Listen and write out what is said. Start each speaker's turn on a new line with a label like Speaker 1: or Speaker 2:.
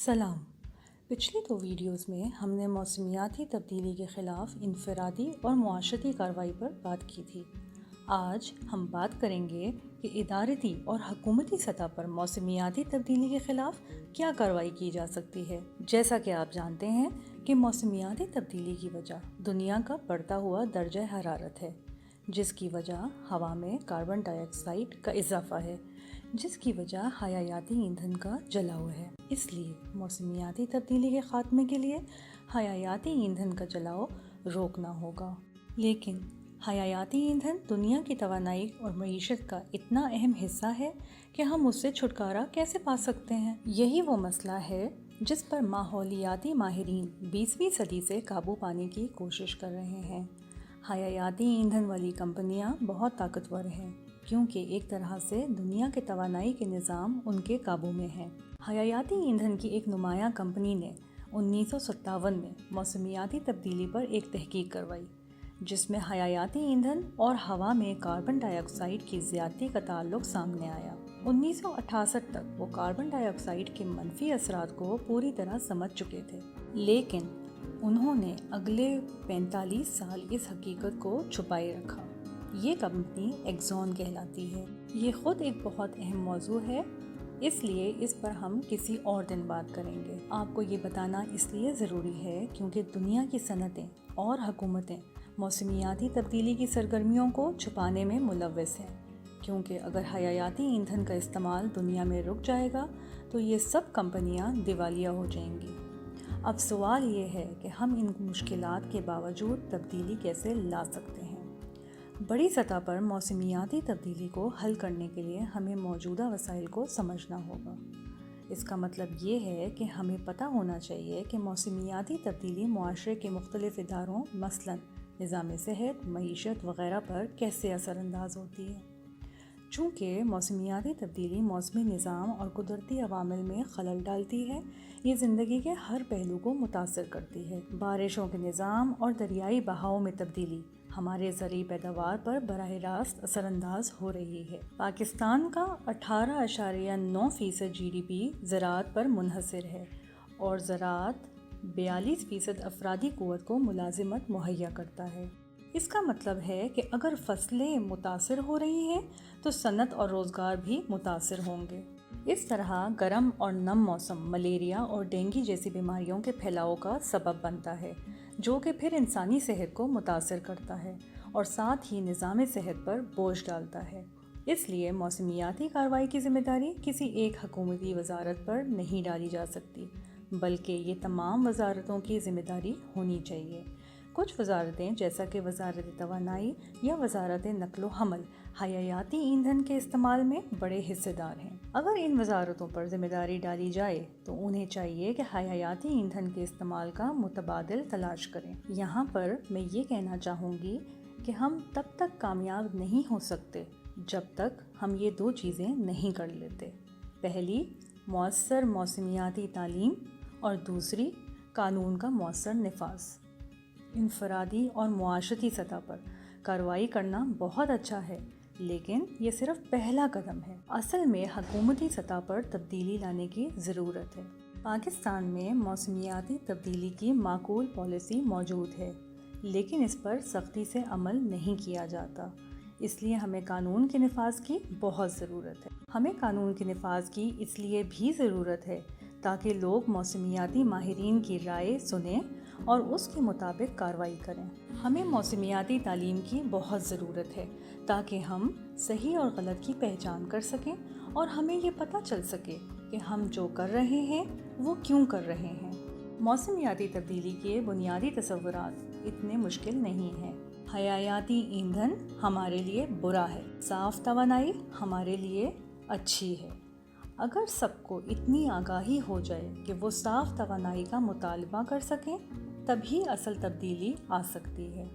Speaker 1: सलाम। पिछली 2 वीडियोज़ में हमने मौसमियाती तब्दीली के ख़िलाफ़ इनफरादी और मुआशरती कार्रवाई पर बात की थी। आज हम बात करेंगे कि इदारती और हुकूमती सतह पर मौसमियाती तब्दीली के ख़िलाफ़ क्या कार्रवाई की जा सकती है। जैसा कि आप जानते हैं कि मौसमियाती तब्दीली की वजह दुनिया का बढ़ता हुआ दर्जा हरारत है, जिसकी वजह हवा में कार्बन डाइऑक्साइड का इजाफा है, जिसकी वजह हयायाती ईंधन का जलाव है। इसलिए मौसमियाती तब्दीली के ख़ात्मे के लिए हयायाती ईंधन का जलाव रोकना होगा। लेकिन हयायाती ईंधन दुनिया की तवानाई और मईशत का इतना अहम हिस्सा है कि हम उससे छुटकारा कैसे पा सकते हैं। यही वो मसला है जिस पर माहौलियाती माहिरीन 20वीं सदी से काबू पाने की कोशिश कर रहे हैं। हयायाती ईंधन वाली कंपनियां बहुत ताकतवर हैं, क्योंकि एक तरह से दुनिया के तवानाई के निज़ाम उनके काबू में हैं। हयायाती ईंधन की एक नुमायां कंपनी ने 1957 में मौसमियाती तब्दीली पर एक तहकीक करवाई, जिसमें हयायाती ईंधन और हवा में कार्बन डाइऑक्साइड की ज़्यादती का ताल्लुक सामने आया। 1968 तक वो कार्बन डाइऑक्साइड के मनफी असरात को पूरी तरह समझ चुके थे, लेकिन उन्होंने अगले 45 साल इस हकीकत को छुपाए रखा। ये कंपनी एक्सॉन कहलाती है। ये ख़ुद एक बहुत अहम मौजू है, इसलिए इस पर हम किसी और दिन बात करेंगे। आपको ये बताना इसलिए ज़रूरी है क्योंकि दुनिया की सनतें और हुकूमतें मौसमियाती तब्दीली की सरगर्मियों को छुपाने में मुलव्वस हैं, क्योंकि अगर हयायाती ईंधन का इस्तेमाल दुनिया में रुक जाएगा तो ये सब कंपनियां दिवालिया हो जाएंगी। अब सवाल ये है कि हम इन मुश्किलात के बावजूद तब्दीली कैसे ला सकते हैं। बड़ी सतह पर मौसमियाती तब्दीली को हल करने के लिए हमें मौजूदा वसाइल को समझना होगा। इसका मतलब ये है कि हमें पता होना चाहिए कि मौसमियाती तब्दीली मुआशरे के मुख्तलिफ इदारों मसलन निज़ाम सेहत, मईशत वगैरह पर कैसे असरअंदाज होती है। चूँकि मौसमियाती तब्दीली मौसमी निज़ाम और कुदरती अवामिल में खलल डालती है, ये ज़िंदगी के हर पहलू को मुतासर करती है। बारिशों के निज़ाम और दरियाई बहाव में तब्दीली हमारे ज़रूरी पैदावार पर बराह रास्त असरअंदाज हो रही है। पाकिस्तान का 18.9% GDP ज़राअत पर मुनहसर है और ज़राअत 42% अफरादी क़ुव्वत को मुलाजिमत मुहैया करता है। इसका मतलब है कि अगर फसलें मुतासर हो रही हैं तो सनत और रोज़गार भी मुतासर होंगे। इस तरह गर्म और नम मौसम मलेरिया और डेंगू जैसी बीमारियों के फैलाव का सबब बनता है, जो कि फिर इंसानी सेहत को मुतासर करता है और साथ ही निज़ाम सेहत पर बोझ डालता है। इसलिए मौसमियाती कार्रवाई की ज़िम्मेदारी किसी एक हुकूमती वजारत पर नहीं डाली जा सकती, बल्कि ये तमाम वजारतों की ज़िम्मेदारी होनी चाहिए। कुछ वजारतें जैसा कि वजारत तवानाई या वजारत नकलो हमल हयायाती ईंधन के इस्तेमाल में बड़े हिस्सेदार हैं। अगर इन वजारतों पर जिम्मेदारी डाली जाए तो उन्हें चाहिए कि हयायाती ईंधन के इस्तेमाल का मुतबादिल तलाश करें। यहाँ पर मैं ये कहना चाहूँगी कि हम तब तक कामयाब नहीं हो सकते जब तक हम ये 2 चीज़ें नहीं कर लेते। पहली, मौसर मौसमियाती तालीम और दूसरी, कानून का मौसर नफाज। इनफरादी और मुआशरती सतह पर कार्रवाई करना बहुत अच्छा है, लेकिन ये सिर्फ पहला कदम है। असल में हुकूमती सतह पर तब्दीली लाने की ज़रूरत है। पाकिस्तान में मौसमियाती तब्दीली की माकूल पॉलिसी मौजूद है, लेकिन इस पर सख्ती से अमल नहीं किया जाता। इसलिए हमें कानून के नफाज की बहुत ज़रूरत है। हमें कानून के नफाज की इसलिए भी ज़रूरत है ताकि लोग मौसमियाती माहिरीन की राय सुनें और उसके मुताबिक कार्रवाई करें। हमें मौसमियाती तालीम की बहुत ज़रूरत है ताकि हम सही और गलत की पहचान कर सकें और हमें ये पता चल सके कि हम जो कर रहे हैं वो क्यों कर रहे हैं। मौसमियाती तब्दीली के बुनियादी तसव्वुरात इतने मुश्किल नहीं हैं। हयायाती ईंधन हमारे लिए बुरा है, साफ़ तवानाई हमारे लिए अच्छी है। अगर सबको इतनी आगाही हो जाए कि वो साफ़ तवानाई का मुतालबा कर सकें, तभी असल तब्दीली आ सकती है।